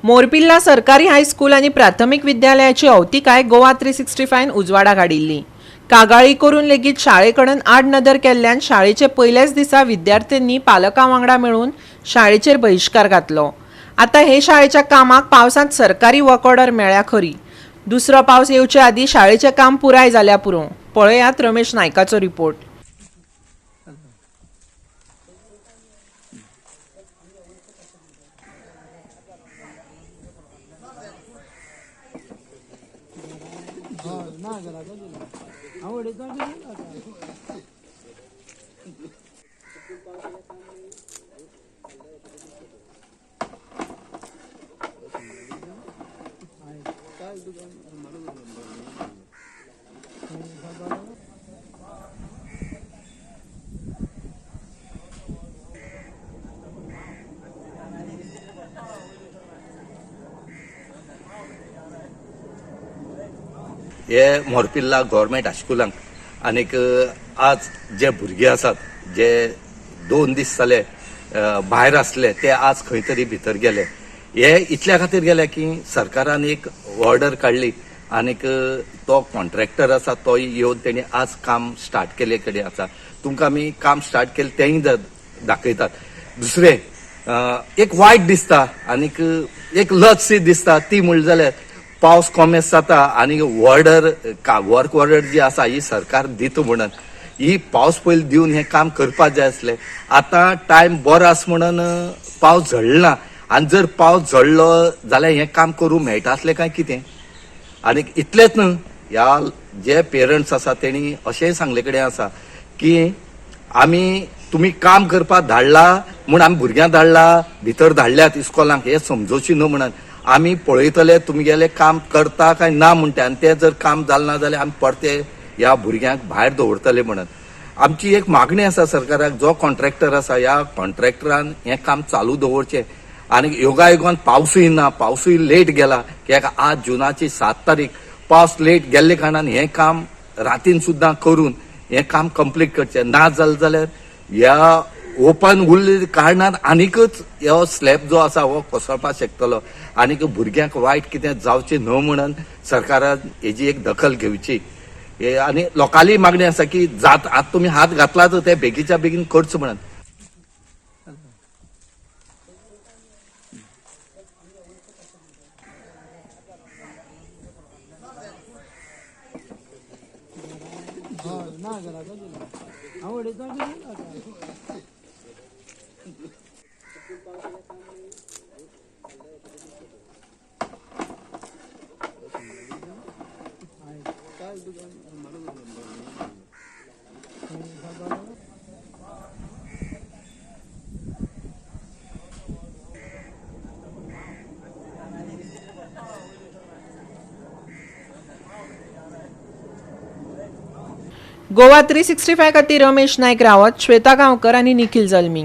मोरपिल्ला सरकारी हायस्कूल आणि प्राथमिक विद्यालयाची अवतिकाय गोवा 365 उजवाडाक हाडिल्ली। कागाळी करून लेगीत शाळेकडून आड नदर केल्ल्यान शाळेचे पयल्याच दिसा विद्यार्थ्यांनी पालकां वांगडा मेळून शाळेचेर बहिष्कार घातलो। आता हे शाळेच्या कामाक पावसांत सरकारी वर्क ऑर्डर मेळ्ळ्या खरी, दुसरो पावस येवचे आदी शाळेचे काम पुराय जाल्या पुरो। पळयात रमेश नायकाचो रिपोर्ट। हे मोरपिल्ला गव्हर्मेंट हायस्कुलांक आनीक आज जे भुरगे आसात जे 2 दीस जाले भायर आसले ते आज खंय तरी भितर गेले। हे इतल्या खातीर गेले की सरकारान एक ऑर्डर काढली आनीक तो कॉन्ट्रॅक्टर आसा तो येवन तेणी आज काम स्टार्ट केले कडेन आसा। तुमकां आमी काम स्टार्ट केले तेंय दाखयतात। दुसरे एक वायट दिसता आनीक एक लजशी दिसता ती म्हणली जाल्यार पावस कमी जाता आणि वर्क ऑर्डर जी आसा ही सरकार दिता म्हणून ही पावस पयली दिवन हे काम करपाक जाय आसले। आता टायम बरो आसा म्हणून पावस झडना आणि जर पावस झडलो जाल्यार हे काम करूंक मेळटा आसलें काय कितें? आणि इतलेच न्हू, ह्या जे पेरंट्स आसा तेणी अशेंय सांगले कडेन आसा की आमी तुम्ही काम करपाक धाडला म्हूण आमी भुरग्यां धाडला भितर धाडल्यात इस्कॉलांक हे समजोवची न्हू म्हणून आमी पळयतले तुमगेले काम करता काय ना म्हणटे आनी ते जर काम जालें ना जाल्यार आमी परते ह्या भुरग्यांक भायर दवरतले म्हणून आमची एक मागणी आसा सरकाराक। जो कॉन्ट्रॅक्टर आसा ह्या कॉन्ट्रॅक्टरान हें काम चालू दवरचें आनी योगायोगान पावसूय ना, पावसूय लेट गेला कित्याक आज जुनाची 7 तारीख पावस लेट गेल्ले कारणान हें काम रातीन सुद्दां करून हें काम कंप्लीट करचें ना जाल्यार ह्या ओपन उरले कारणान आनीकच हो स्लॅब जो आसा हो कोसळपाक शकतलो आनीक भुरग्यांक वायट कितें जावचें न्हू म्हणून सरकारान हेजी एक दखल घेवची। आनी लोकांली मागणी आसा की जात आतां तुमी हात घातलात ते बेगीच्या बेगीन करचो म्हणून। गोवा 365 खातीर रमेश नायक रावत, श्वेता गांवकर आणि निखिल जल्मी।